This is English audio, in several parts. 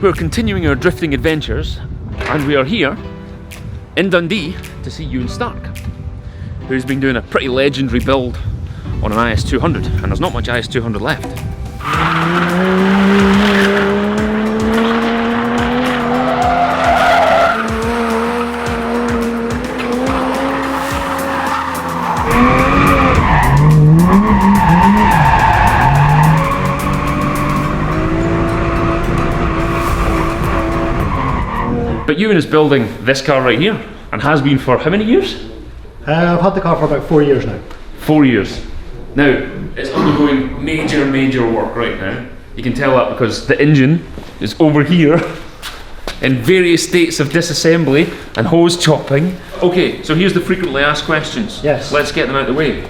We're continuing our drifting adventures, and we are here in Dundee to see Ewan Stark, who's been doing a pretty legendary build on an IS200, and there's not much IS200 left. But Ewan is building this car right here, and has been for how many years? I've had the car for about 4 years now. 4 years. Now, it's undergoing major work right now. You can tell that because the engine is over here in various states of disassembly and hose chopping. Okay, so here's the frequently asked questions. Yes. Let's get them out of the way.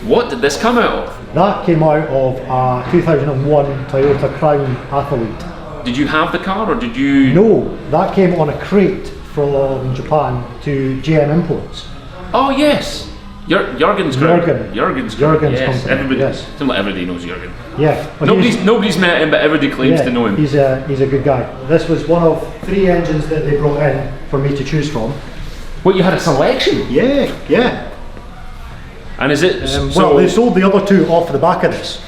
What did this come out of? That came out of a 2001 Toyota Crown Athlete. Did you have the car, or did you? No, that came on a crate from Japan to GM Imports. Oh yes, Jurgen's Jurgen. Jurgen's Yes, company. Everybody, yes. Seems like everybody knows Jurgen. Yeah. Well, Nobody's met him, but everybody claims to know him. He's a good guy. This was one of 3 engines that they brought in for me to choose from. What, you had a selection? Yeah. And is it? Well, they sold the other 2 off the back of this.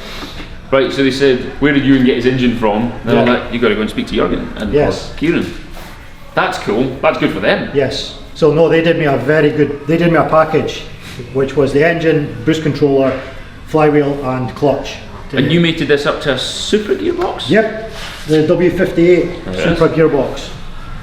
Right, so they said, where did Ewan get his engine from? And all that, you got to go and speak to Jurgen and Yes. Kieran. That's cool. That's good for them. Yes. So no, they did me a package, which was the engine, boost controller, flywheel and clutch. And you mated this up to a super gearbox? Yep, the W58 super gearbox.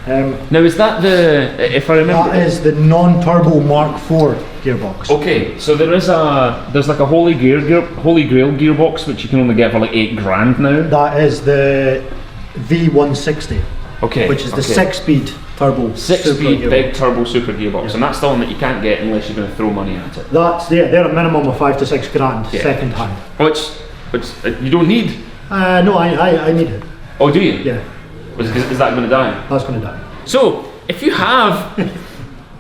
Now is that the, if I remember? That is the non-turbo Mark IV gearbox. Okay, so there's like a Holy Grail gearbox which you can only get for like 8 grand now. That is the V160. Okay. Which is the 6-speed turbo. 6-speed big turbo super gearbox, and that's the one that you can't get unless you're going to throw money at it. That's they're a minimum of 5 to 6 grand second hand. Which you don't need. No, I need it. Oh, do you? Yeah. Is that going to die? That's going to die. So if you have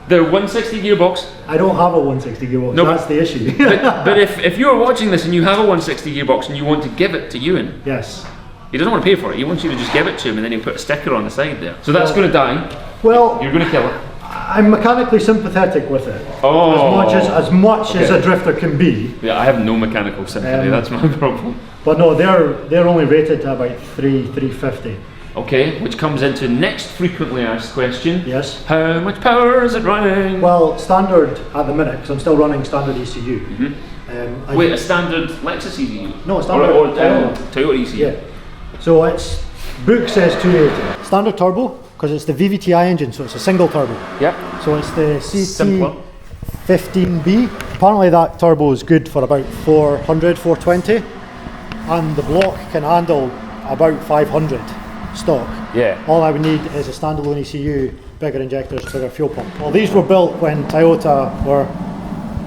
the 160 gearbox, I don't have a 160 gearbox. No, that's the issue. but if you're watching this and you have a 160 gearbox and you want to give it to Ewan, yes. He doesn't want to pay for it. He wants you to just give it to him, and then he'll put a sticker on the side there. So that's going to die. Well, you're going to kill it. I'm mechanically sympathetic with it. Oh, as much as a drifter can be. Yeah, I have no mechanical sympathy. That's my problem. But no, they're only rated to about 350. Okay, which comes into next frequently asked question. Yes. How much power is it running? Well, standard at the minute, because I'm still running standard ECU. Mm-hmm. Wait, a standard Lexus ECU? No, standard Toyota ECU. Yeah. So it's, book says 280. Standard turbo, because it's the VVTi engine, so it's a single turbo. Yep. So it's the CT15B. Apparently that turbo is good for about 400, 420, and the block can handle about 500 stock. Yeah. All I would need is a standalone ECU, bigger injectors, bigger fuel pump. Well, these were built when Toyota were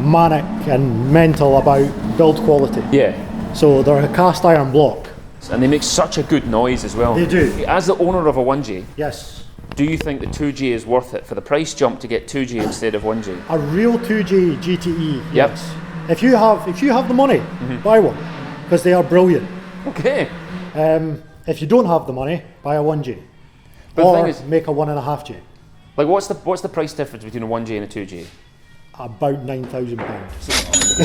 manic and mental about build quality. Yeah. So they're a cast iron block. And they make such a good noise as well. They do. As the owner of a 1J, yes. Do you think the 2J is worth it for the price jump to get 2J instead of 1J? A real 2J GTE, yep. Yes. If you have the money, buy one, because they are brilliant. Okay. If you don't have the money, buy a 1J. But or make a 1.5J. Like what's the price difference between a 1J and a 2J? About £9,000.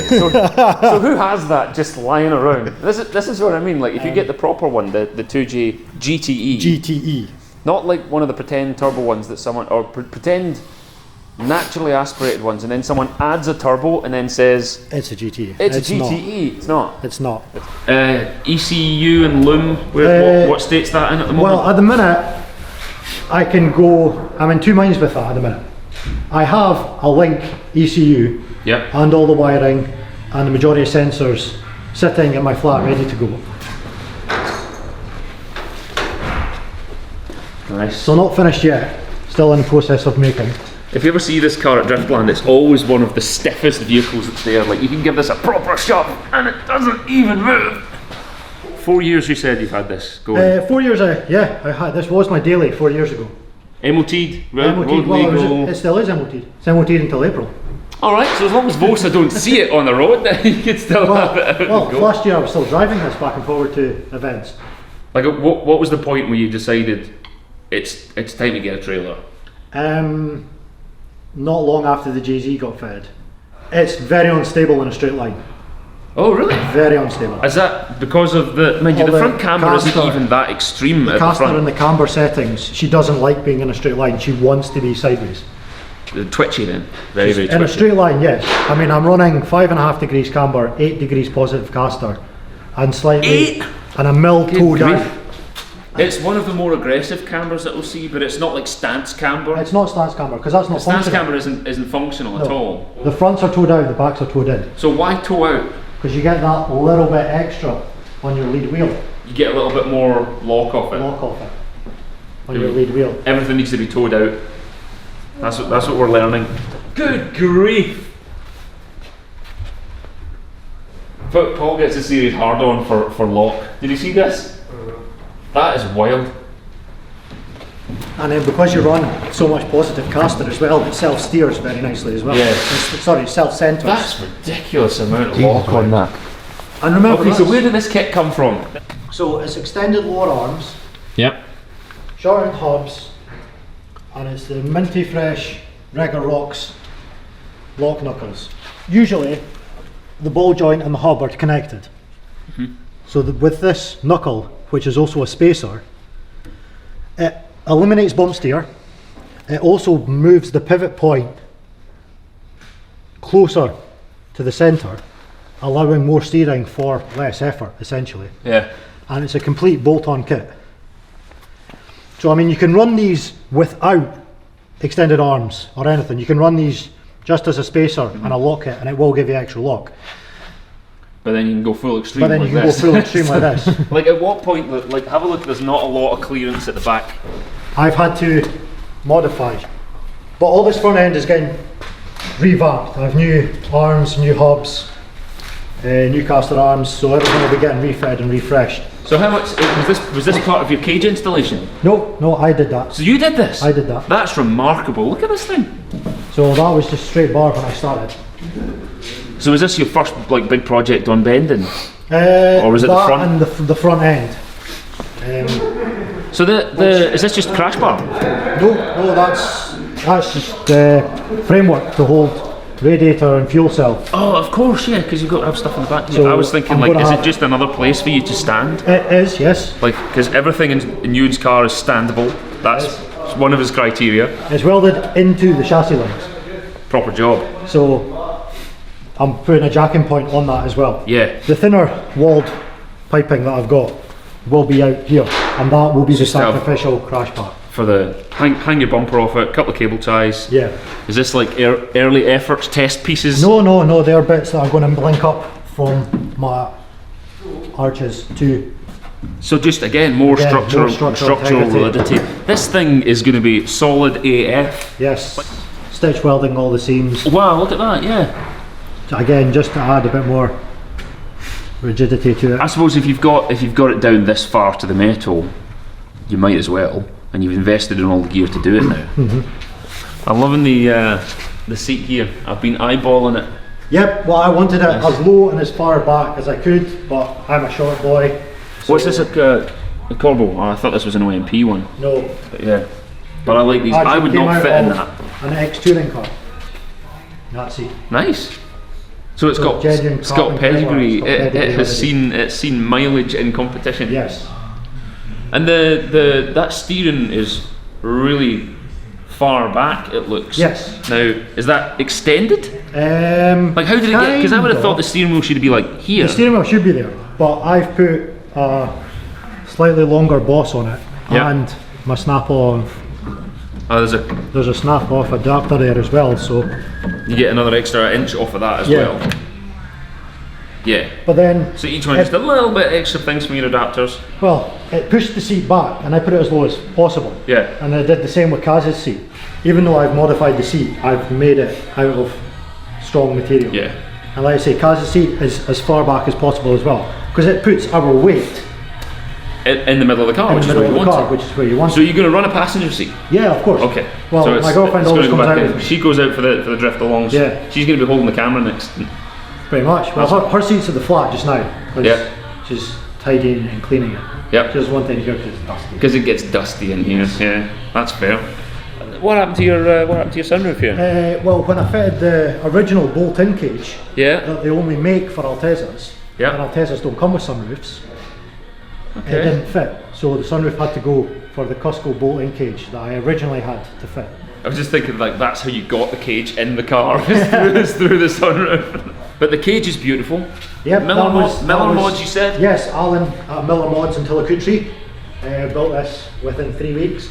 So who has that just lying around? This is what I mean. Like if you get the proper one, the 2J GTE. GTE. Not like one of the pretend turbo ones that someone, or pretend naturally aspirated ones, and then someone adds a turbo and then says it's a GTE. It's a GTE. It's not. It's not. ECU and Loom. What state's that in at the moment? Well, at the minute, I'm in 2 minds with that at the minute. I have a Link ECU and all the wiring and the majority of sensors sitting in my flat ready to go. Nice. So not finished yet, still in the process of making. If you ever see this car at Driftland, it's always one of the stiffest vehicles that's there. Like you can give this a proper shove and it doesn't even move. 4 years you said you've had this going? 4 years, yeah, I had. This was my daily 4 years ago. MOT'd? MOT'd, well, it still is MOT'd. It's MOT'd until April. Alright, so as long as Vosa don't see it on the road, then you can still have it out. Well, last year I was still driving this back and forward to events. Like, what was the point where you decided it's time to get a trailer? Not long after the JZ got fitted. It's very unstable in a straight line. Oh, really? Very unstable. Is that because of the... Mind you, the front camber isn't even that extreme at the caster front. and the camber settings, she doesn't like being in a straight line. She wants to be sideways. Twitchy then. Very, very twitchy. In a straight line, yes. I mean, I'm running 5.5 degrees camber, 8 degrees positive caster, and slightly... 8? And a mil toe down. It's one of the more aggressive cambers that we'll see, but it's not like stance camber. It's not stance camber, because that's not functional. Stance camber isn't functional at all. The fronts are towed out, the backs are towed in. So why toe out? Because you get that little bit extra on your lead wheel. You get a little bit more lock off it. Lock off it on your lead wheel. Everything needs to be towed out. That's what we're learning. Good grief! But Paul gets a serious hard on for lock. Did you see this? That is wild. And then because you run so much positive caster as well, it self-steers very nicely as well. Yeah. Sorry, self-centers. That's ridiculous amount of lock on that. And remember, Okay, so where did this kit come from? So it's extended lower arms, Yep. shortened hubs, and it's the minty fresh Regger Rocks lock knuckles. Usually, the ball joint and the hub are connected. So with this knuckle, which is also a spacer, it eliminates bump steer. It also moves the pivot point closer to the centre, allowing more steering for less effort, essentially. Yeah. And it's a complete bolt-on kit. So I mean, you can run these without extended arms or anything. You can run these just as a spacer and a lock kit, and it will give you extra lock. But then you can go full extreme. But then you can go full extreme like this. Like at what point? Like have a look. There's not a lot of clearance at the back. I've had to modify, but all this front end is getting revamped. I have new arms, new hubs, new caster arms, so everything will be getting refed and refreshed. So how much was this part of your cage installation? No, I did that. So you did this? I did that. That's remarkable. Look at this thing. So that was just straight bar when I started. So was this your first like big project on bending? Or was it the front? And the front end. So is this just crash bar? No, that's just framework to hold radiator and fuel cell. Oh, of course, yeah, because you've got to have stuff in the back. So I was thinking, I'm like, is gonna it just another place for you to stand? It is, yes. Like, because everything in Ewan's car is standable. That's one of his criteria. It's welded into the chassis links. Proper job. So I'm putting a jacking point on that as well. Yeah. The thinner walled piping that I've got will be out here, and that will be the sacrificial crash part. For the hang your bumper off it, couple of cable ties. Yeah. Is this like early efforts test pieces? No, they're bits that I'm going to link up from my arches to. So just again, more structural validity. This thing is going to be solid AF. Yes. Stitch welding all the seams. Wow, look at that, yeah. Again, just to add a bit more rigidity to it. I suppose if you've got it down this far to the metal, you might as well. And you've invested in all the gear to do it now. I'm loving the seat here. I've been eyeballing it. Yep, well I wanted it as low and as far back as I could, but I'm a short boy. So what's this, a Corbo? Oh, I thought this was an OMP one. No. But yeah. But I like these. I would not fit in that. An ex-touring car. That seat. Nice. So it's got genuine pedigree. pedigree. It has seen mileage in competition. Yes. And that steering is really far back, it looks. Yes. Now, is that extended? Like how did it get? Because I would have thought the steering wheel should be like here. The steering wheel should be there, but I've put a slightly longer boss on it, and my snap-on. Oh, there's a snap-off adapter there as well, so you get another extra inch off of that as well. Yeah. But then, so each one just a little bit extra things from your adapters. Well, it pushed the seat back, and I put it as low as possible. Yeah. And I did the same with Kaz's seat. Even though I've modified the seat, I've made it out of strong material. Yeah. And like I say, Kaz's seat is as far back as possible as well, because it puts our weight in the middle of the car, which is where you want it. So you're going to run a passenger seat? Yeah, of course. Okay. Well, so my girlfriend always comes out with me. She goes out for the drift alongs. Yeah. She's going to be holding the camera next. Pretty much. Well, her seat's at the flat just now. Yeah. She's tidying and cleaning it. Yep. Just one thing here because it's dusty. Because it gets dusty in here. Yeah, that's fair. What happened to your sunroof here? Well, when I fitted the original bolt-in cage that they only make for Altezas, and Altezas don't come with sunroofs, it didn't fit. So the sunroof had to go for the Cusco bolt-in cage that I originally had to fit. I was just thinking like that's how you got the cage in the car, through the sunroof. But the cage is beautiful. Yep, Miller Mods, you said? Yes, Alan at Miller Mods in Tillicootree built this within 3 weeks.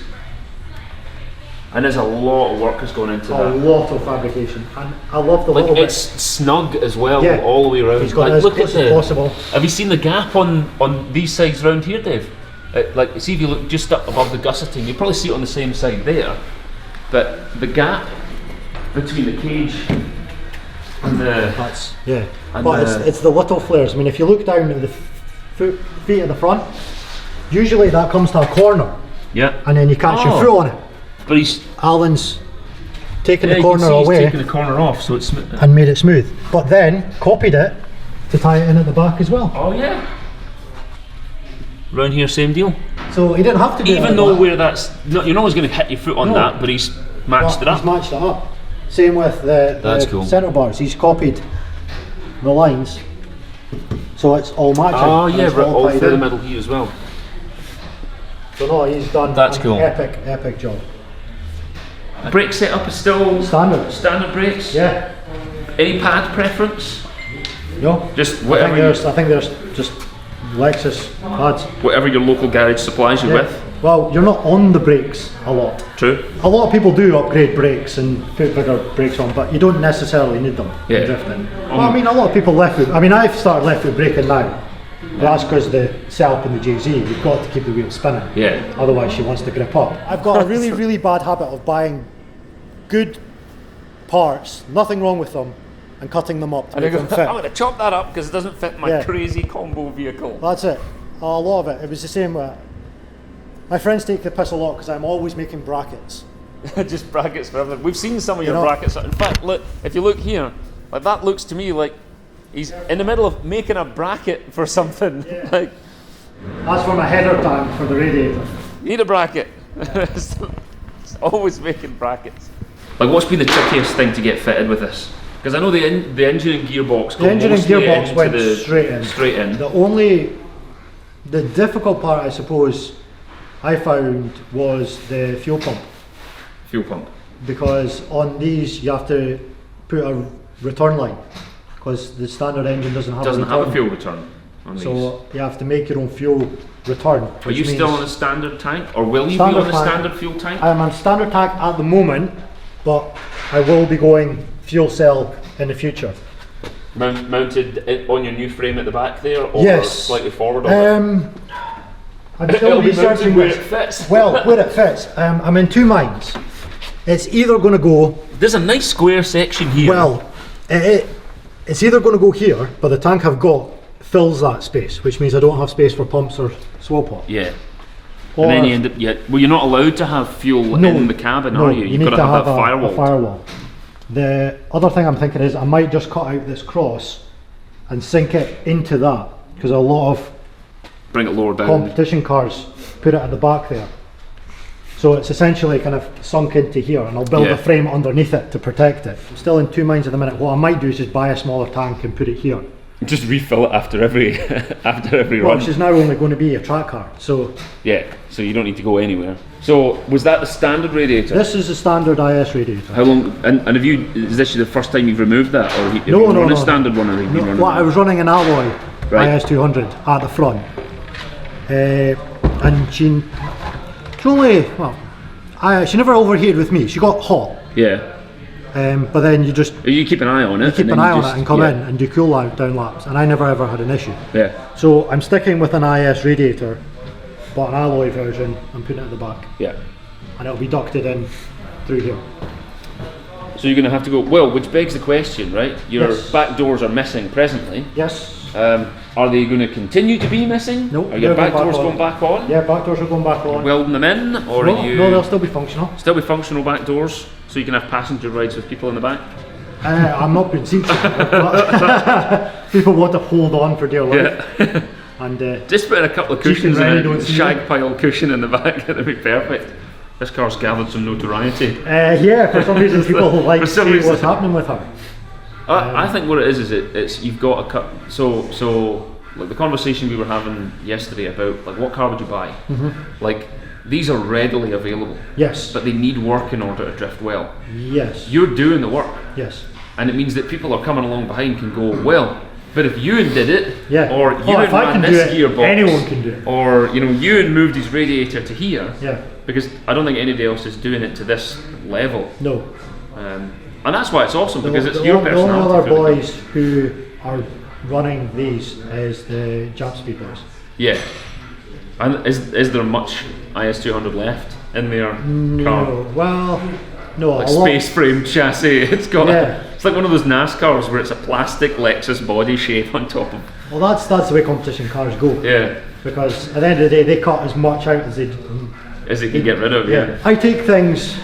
And there's a lot of work that's gone into that. A lot of fabrication, and I love the little it's snug as well, all the way around. He's got as close as possible. Have you seen the gap on these sides round here, Dave? Like, see if you look just up above the gusseting, you probably see it on the same side there. But the gap between the cage and the it's the little flares. I mean, if you look down at the feet at the front, usually that comes to a corner. Yeah. And then you catch your foot on it. But Alan's taken the corner away. He's taken the corner off, so it's smooth. And made it smooth. But then copied it to tie it in at the back as well. Oh yeah. Round here, same deal. So he didn't have to do even though where that's you're not always going to hit your foot on that, but he's matched it up. He's matched it up. Same with the centre bars. He's copied the lines, so it's all matching. Oh yeah, all through the middle here as well. So no, he's done an epic job. Brake setup is still standard brakes. Yeah. Any pad preference? No. Just whatever. I think there's just Lexus pads. Whatever your local garage supplies you with. Well, you're not on the brakes a lot. True. A lot of people do upgrade brakes and put bigger brakes on, but you don't necessarily need them in drifting. Well, I mean, a lot of people left foot. I mean, I've started left foot braking now. But that's because the setup in the JZ, you've got to keep the wheel spinning. Yeah. Otherwise, she wants to grip up. I've got a really bad habit of buying good parts, nothing wrong with them, and cutting them up to make them fit. I'm going to chop that up because it doesn't fit my crazy combo vehicle. That's it. A lot of it. It was the same with. My friends take the piss a lot because I'm always making brackets. Just brackets for everything. We've seen some of your brackets. In fact, look, if you look here, like that looks to me like he's in the middle of making a bracket for something. Yeah. Like that's for my header tank for the radiator. Need a bracket. It's always making brackets. Like, what's been the trickiest thing to get fitted with this? Because I know the engine and gearbox. The engine and gearbox went straight in. The difficult part, I suppose, I found was the fuel pump. Fuel pump. Because on these you have to put a return line. Because the standard engine doesn't have a fuel return on these. So you have to make your own fuel return. Are you still on a standard tank, or will you be on a standard fuel tank? I'm on standard tank at the moment, but I will be going fuel cell in the future. Mounted on your new frame at the back there, or slightly forward? I'm still researching where it fits. Well, where it fits. I'm in two minds. It's either going to go. There's a nice square section here. Well, it's either going to go here, but the tank I've got fills that space, which means I don't have space for pumps or swell pot. Yeah. And then you end up, well, you're not allowed to have fuel in the cabin, are you? You've got to have that a firewall. The other thing I'm thinking is I might just cut out this cross and sink it into that, because a lot of bring it lower down. Competition cars put it at the back there. So it's essentially kind of sunk into here, and I'll build a frame underneath it to protect it. I'm still in two minds at the minute. What I might do is just buy a smaller tank and put it here. Just refill it after every run. Which is now only going to be a track car, so so you don't need to go anywhere. So was that the standard radiator? This is the standard IS radiator. How long? And have you? Is this the first time you've removed that, or have you run a standard one, or have you been running? Well, I was running an alloy IS200 at the front, and she never overheated with me. She got hot. Yeah. But then you keep an eye on it. You keep an eye on it and come in and do cool down laps, and I never ever had an issue. Yeah. So I'm sticking with an IS radiator, but an alloy version. I'm putting it at the back. Yeah. And it'll be ducted in through here. So you're going to have to go. Well, which begs the question, right? Your back doors are missing presently. Yes. Are they going to continue to be missing? No. Are your back doors going back on? Yeah, back doors are going back on. Welding them in, or no, they'll still be functional. Still be functional back doors, so you can have passenger rides with people in the back. I'm not putting seats in, but people want to hold on for dear life. Yeah. And just put in a couple of Jeep cushions and Rennie and don't a see shag pile cushion in the back, it'd be perfect. This car's gathered some notoriety. yeah, for some reason people like to some see reason. what's happening with her. I think what it is it's you've got a cut. So like the conversation we were having yesterday about like what car would you buy? Like these are readily available. Yes. But they need work in order to drift well. Yes. You're doing the work. Yes. And it means that people are coming along behind can go, well, but if Ewan did it, Yeah. or Ewan if I ran can this do it, gearbox, anyone can do it. or Ewan moved his radiator to here, Yeah. because I don't think anybody else is doing it to this level. No. And that's why it's awesome, because it's your The personality. only other for the- boys who are running these is the Jump Speed boys. Yeah. And is there much IS200 left in their car? No. Well, no. Like a lot. space frame chassis. It's got. Yeah. It's like one of those NASCARs where it's a plastic Lexus body shape on top of. Well, that's the way competition cars go. Yeah. Because at the end of the day, they cut as much out as they. As it can get rid of. Yeah. I take things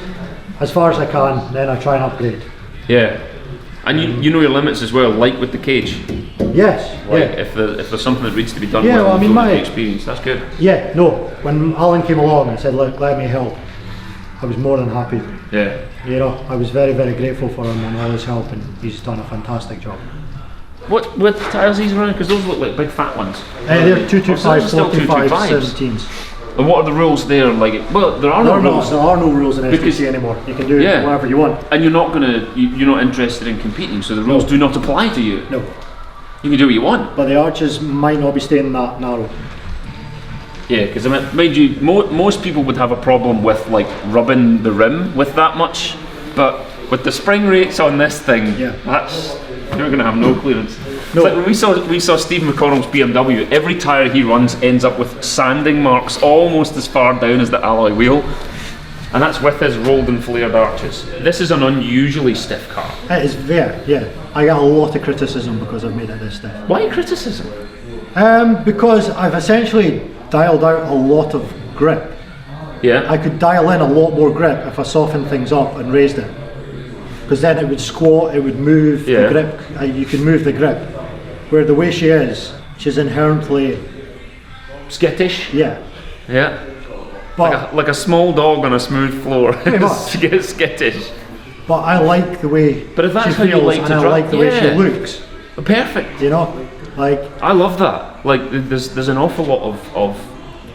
as far as I can, then I try and upgrade. Yeah. And you know your limits as well, like with the cage. Yes. Like Yeah. if there's something that needs to be done Yeah, with well, I mean, with my- the experience, that's good. Yeah. No. When Alan came along and said, "Look, let me help," I was more than happy. Yeah. You know, I was very, very grateful for him and all his help, and he's done a fantastic job. What tyres he's running? Because those look like big fat ones. They're 225, Still 45, 225s. 17s. And what are the rules there? Like, well, there are no rules. There are no rules in Because- SPC anymore. You can do Yeah. whatever you want. And you're not you're not interested in competing, so the rules do not apply to you. No. You can do what you want. But the arches might not be staying that narrow. Yeah, because I mean, mind you, most people would have a problem with like rubbing the rim with that much, but with the spring rates on this thing, Yeah. you're going to have no clearance. No. It's like when we saw Steve McConnell's BMW, every tyre he runs ends up with sanding marks almost as far down as the alloy wheel, and that's with his rolled and flared arches. This is an unusually stiff car. It is very, yeah. I get a lot of criticism because I've made it this stiff. Why criticism? Because I've essentially dialed out a lot of grip. Yeah. I could dial in a lot more grip if I softened things up and raised it. Because then it would squat, it would move Yeah. the grip, you can move the grip. Where the way she is, she's inherently, Skittish. yeah. Yeah. But, Like a small dog on a smooth floor. much. She gets skittish. but I like the way But if that's she how you feels like and to I drive- like the way she yeah. looks. Perfect. You know? Like, I love that. Like, there's an awful lot of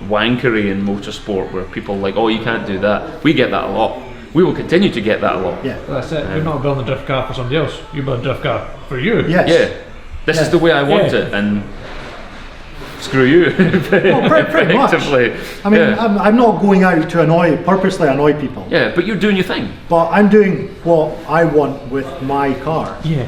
wankery in motorsport where people are like, oh, you can't do that. We get that a lot. We will continue to get that a lot. yeah. That's it. You're not building a drift car for somebody else. You build a drift car for you. Yes. Yeah. This is the way I want Yeah. it, and screw you. Well, pretty much. Effectively. I mean, yeah. I'm not going out to purposely annoy people. Yeah, but you're doing your thing. But I'm doing what I want with my car. Yeah.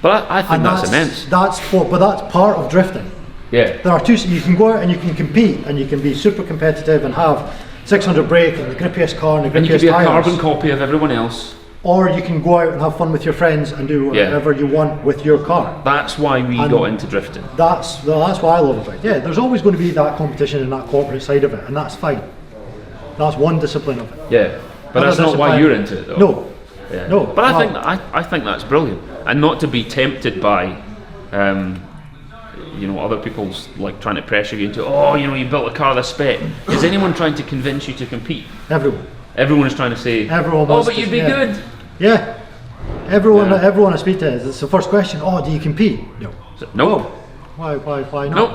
But I think And that's immense. But that's part of drifting. Yeah. There are two. You can go out and you can compete, and you can be super competitive and have 600 brake and the grippiest car and the And you can grippiest be a tires. carbon copy of everyone else. Or you can go out and have fun with your friends and do Yeah. whatever you want with your car. That's why we And- got into drifting. That's what I love about it. Yeah, there's always going to be that competition and that corporate side of it, and that's fine. That's one discipline of it. Yeah. But Other that's not why discipline- you're into it, though. No. Yeah. No, But I well- think I think that's brilliant, and not to be tempted by, other people's like trying to pressure you into. Oh, you built a car this spec. Is anyone trying to convince you to compete? Everyone. Everyone is trying to say. Everyone Oh, wants but to- you'd be yeah. good. Yeah. Everyone Yeah. I speak to, it's the first question. Oh, do you compete? No. No. Why not? Nope.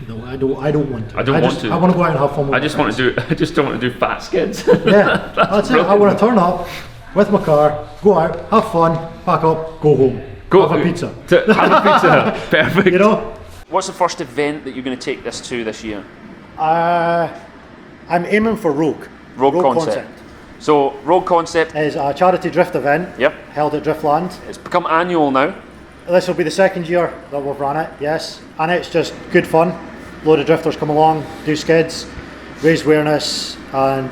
No, I don't want to. I don't want just, to. I want to go out and have fun with I just want to do. I just don't want to do fat skids. Yeah, that's it. I brilliant. want to turn up with my car, go out, have fun, pack up, go home, have a pizza. Have a pizza. Perfect. You know, What's the first event that you're going to take this to this year? I'm aiming for Rogue. Rogue Concept. So Rogue Concept. is a charity drift event. Yep. Held at Driftland. It's become annual now. This will be the second year that we've run it. Yes, and it's just good fun. Load of drifters come along, do skids, raise awareness, and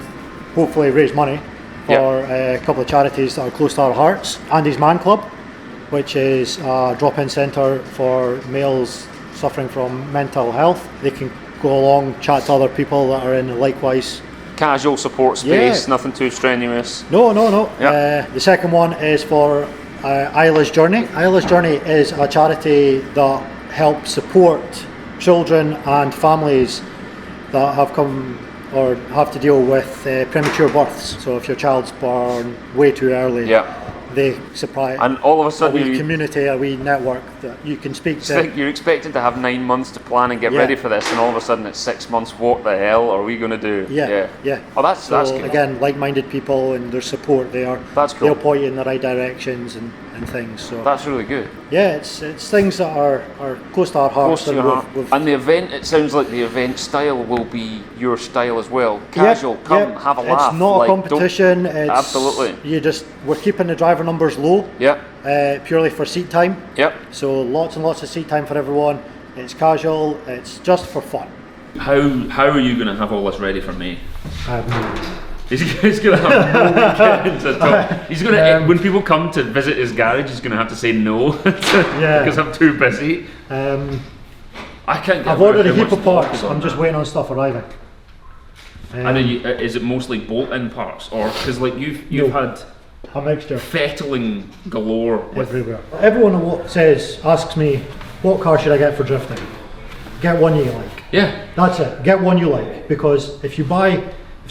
hopefully raise money for a couple of charities that are close to our hearts. Andy's Man Club, which is a drop-in centre for males suffering from mental health. They can go along, chat to other people that are in likewise. Casual support space, Yeah. nothing too strenuous. No. Yep. The second one is for Isla's Journey. Isla's Journey is a charity that helps support children and families that have come or have to deal with premature births. So if your child's born way too early, Yeah. they supply And all of a a sudden wee you community, a wee network that you can speak it's to. like you're expected to have 9 months to plan and get Yeah. ready for this, and all of a sudden it's 6 months. What the hell are we going to do? Yeah. Oh, that's So good. again, like-minded people and their support there. That's cool. They'll point you in the right directions and things. So That's really good. yeah, it's things that are close to our hearts. Close to and your heart. we've And the event, it sounds like the event style will be your style as well. Casual, come have a laugh. It's not like, a competition. It's, Absolutely. We're keeping the driver numbers low, Yep, purely for seat time. yep. So lots and lots of seat time for everyone. It's casual. It's just for fun. How are you going to have all this ready for me? I have no idea. He's going to have no weekends at all. He's going to, when people come to visit his garage, he's going to have to say no because I'm too busy. I can't get I've rid of ordered a how heap much of parts. work is on I'm just that. waiting on stuff arriving. And is it mostly bolt-in parts, or because like you've No. had A mixture fettling galore with everywhere. Everyone asks me, what car should I get for drifting? Get one you like. yeah. That's it. Get one you like, because if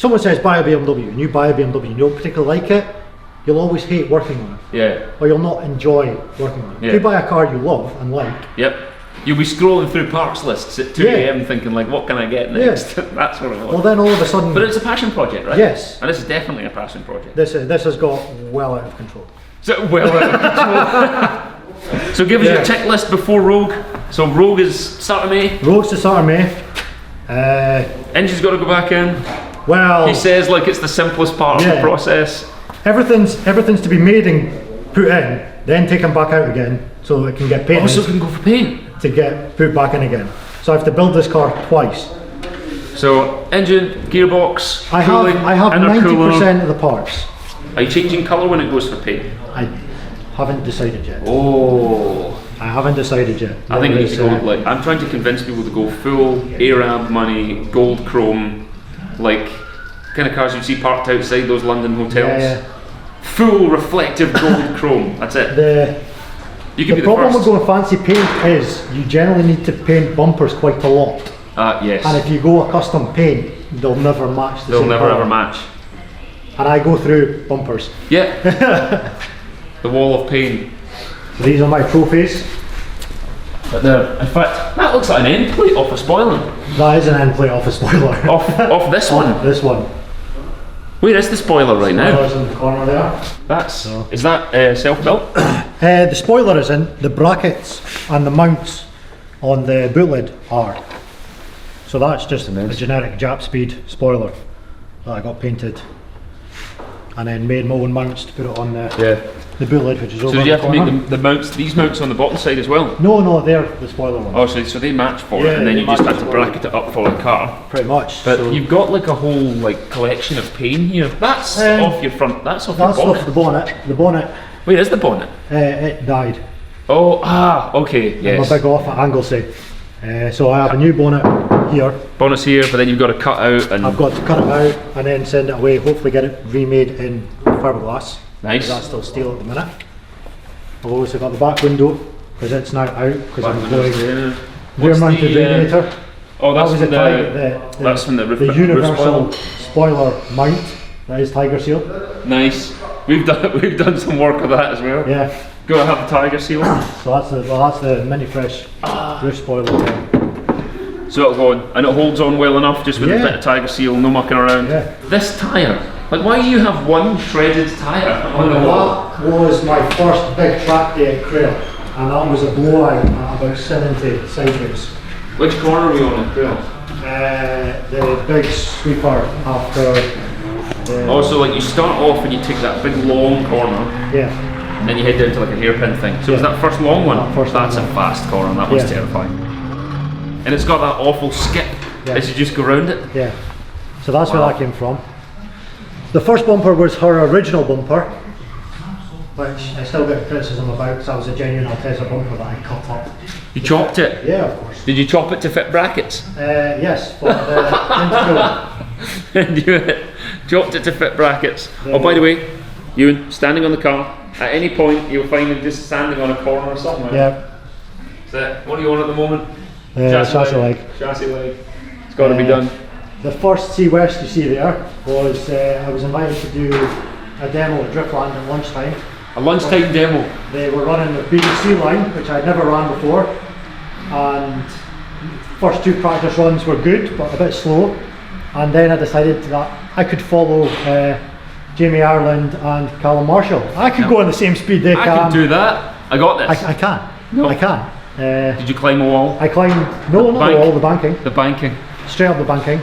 someone says buy a BMW and you buy a BMW and you don't particularly like it, you'll always hate working on it, Yeah. or you'll not enjoy working on it. Yeah. If you buy a car you love and like, Yep. You'll be scrolling through parts lists at 2 Yeah. a.m. thinking like, what can I get next? That's what it was. well then all of a sudden, But it's a passion project, right? Yes. And this is definitely a passion project. this has got well out of control. So well out of control. So give us your tick list before Rogue. So Rogue is start of May. Rogue's the start of May. Engine's got to go back in. Well, He says like it's the simplest part of the Yeah. process. everything's to be made and put in, then taken back out again, so it can get painted. Also can go for paint. To get put back in again. So I have to build this car twice. So engine, gearbox, I cooling, have intercooler. 90% of the parts. Are you changing colour when it goes for paint? I haven't decided yet. Oh. I haven't decided yet. I think it needs to go There's, like, I'm trying to convince people to go full Arab money, gold chrome, like kind of cars you see parked outside those London hotels. Yeah. Full reflective gold chrome, that's it. You can The be the problem with first. going fancy paint is you generally need to paint bumpers quite a lot. Yes. And if you go a custom paint, they'll never match the They'll same never colour. ever match. And I go through bumpers. Yeah. The wall of pain. These are my trophies. But there, in fact, that looks like an end plate off a spoiler. That is an end plate off a spoiler. Off this one. This one. Where is the spoiler right now? Spoiler's in the corner there. That's, is that self-built? The spoiler is in, the brackets and the mounts on the boot lid are. So that's just a generic Jap Speed spoiler that I got painted and then made my own mounts to put it on the boot lid, which is over So in you the have to corner. make the mounts, these mounts on the bottom side as well? No, they're the spoiler ones. Oh, so they match for Yeah, it, and then they you just match have to the spoiler. bracket it up for the car. Pretty much. But so you've got like a whole like collection of paint here. That's off your front. That's off that's your bonnet. off the bonnet. The bonnet, Where is the bonnet? it died. Oh, okay, I'm yes. a big off at Anglesey. So I have a new bonnet here. Bonnet's here, but then you've got to cut out and I've got to cut it out and then send it away, hopefully get it remade in fiberglass. nice. That's still steel at the minute. I've also got the back window because it's now out because I'm going rear What's mounted the, radiator. Oh, that's That was from that's from the roof. the roof universal spoiler. spoiler mount. That is Tiger Seal. Nice. We've done some work with that as well. Yeah. Go and have the tiger seal. So that's the mini fresh roof spoiler there. So it'll go on, and it holds on well enough just with a Yeah. bit of tiger seal, no mucking around. Yeah. This tyre, like why do you have one shredded tyre on the wall? That was my first big track day at Crail, and that was a blowout at about 70 sideways. Which corner are we on in Crail? The big sweeper after the, Oh, so like you start off and you take that big long corner, yeah. and then you head down to like a hairpin thing. So is Yeah. that first long one? That first That's long a one. fast corner, and that one's Yeah. terrifying. And it's got that awful skip Yeah. as you just go round it. Yeah, so that's Wow. where that came from. The first bumper was her original bumper, which I still get criticism about because that was a genuine Altezza bumper that I cut up. You chopped it. Yeah, of course. Did you chop it to fit brackets? Yes, for the intercooler. And you chopped it to fit brackets. Oh, by the way, Ewan, standing on the car, at any point you'll find him just standing on a corner or something. Yeah, So, what are you on at the moment? chassis leg. Chassis leg. It's got to be done. The first Sea West you see there was I was invited to do a demo at Driftland at lunchtime. A lunchtime demo. They were running the BBC line, which I'd never ran before, and first 2 practice runs were good but a bit slow, and then I decided that I could follow Jamie Ireland and Callum Marshall. I could go on the same speed they I can. can do that. I got this. I can. No. I can. Did you climb a wall? I climbed, no, not the wall, the banking. The banking. Straight up the banking.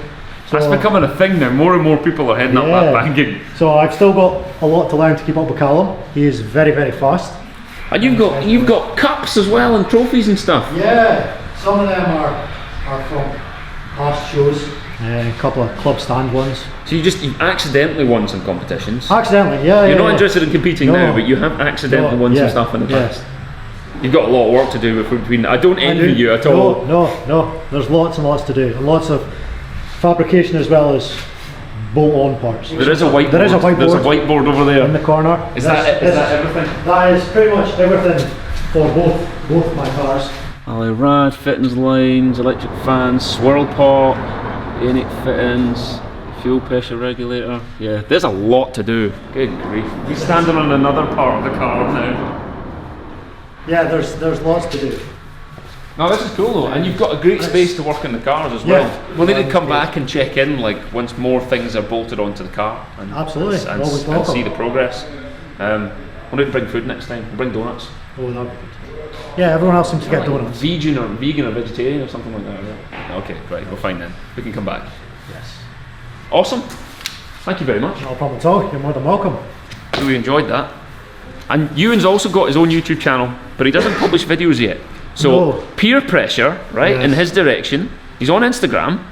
So, That's becoming a thing now. More and more people are heading up that banking. So I've still got a lot to learn to keep up with Callum. He is very, very fast. And you've got cups as well and trophies and stuff. Yeah, some of them are from past shows. A couple of club stand ones. So you've accidentally won some competitions. Accidentally, yeah. You're not interested in competing now, but you have accidentally won some stuff in the past. You've got a lot of work to do between. I don't envy you at all. No. There's lots and lots to do, and lots of fabrication as well as bolt-on parts. There is a whiteboard. There's a whiteboard over there. in the corner. Is that everything? That is pretty much everything for both my cars. Alley rad, fittings lines, electric fans, swirl pot, unit fittings, fuel pressure regulator. Yeah, there's a lot to do. Good grief. He's standing on another part of the car now. Yeah, there's lots to do. No, this is cool though, and you've got a great space to work in the cars as well. We'll need to come back and check in, like once more things are bolted onto the car, and Absolutely, always and welcome. see the progress. We'll need to bring food next time. We'll bring donuts. Oh, that'd be good. Yeah, everyone else seems to get donuts. Vegan or vegetarian or something like that. Yeah. Okay, right, we're fine then. We can come back. Yes. Awesome. Thank you very much. No problem at all. You're more than welcome. Really enjoyed that. And Ewan's also got his own YouTube channel, but he doesn't publish videos yet. So peer pressure, right, in his direction. He's on Instagram,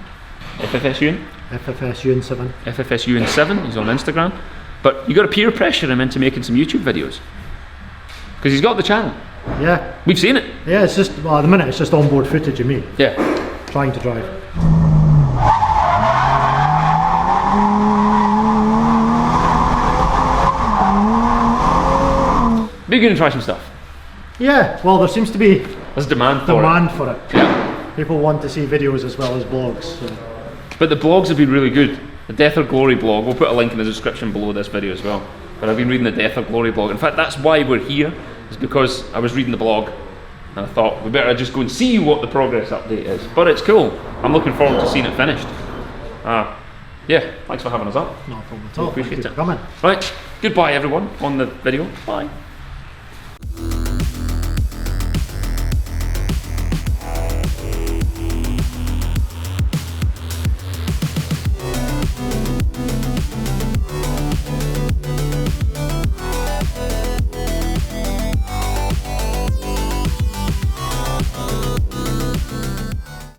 FFS Ewan. FFS Ewan 7. FFS Ewan 7. He's on Instagram, but you got to peer pressure him into making some YouTube videos because he's got the channel. Yeah. We've seen it. Yeah, it's just at the minute it's just onboard footage of me. Yeah. Trying to drive. But you're going to try some stuff. Yeah. Well, there seems to be There's demand for for it. Yeah. People want to see videos as well as blogs. So. But the blogs have been really good. The Death or Glory blog, we'll put a link in the description below this video as well. But I've been reading the Death or Glory blog. In fact, that's why we're here, is because I was reading the blog and I thought we better just go and see what the progress update is. But it's cool. I'm looking forward to seeing it finished. Yeah, thanks for having us up. No problem at all. Appreciate Thank you it. for coming. Right, goodbye everyone on the video. Bye.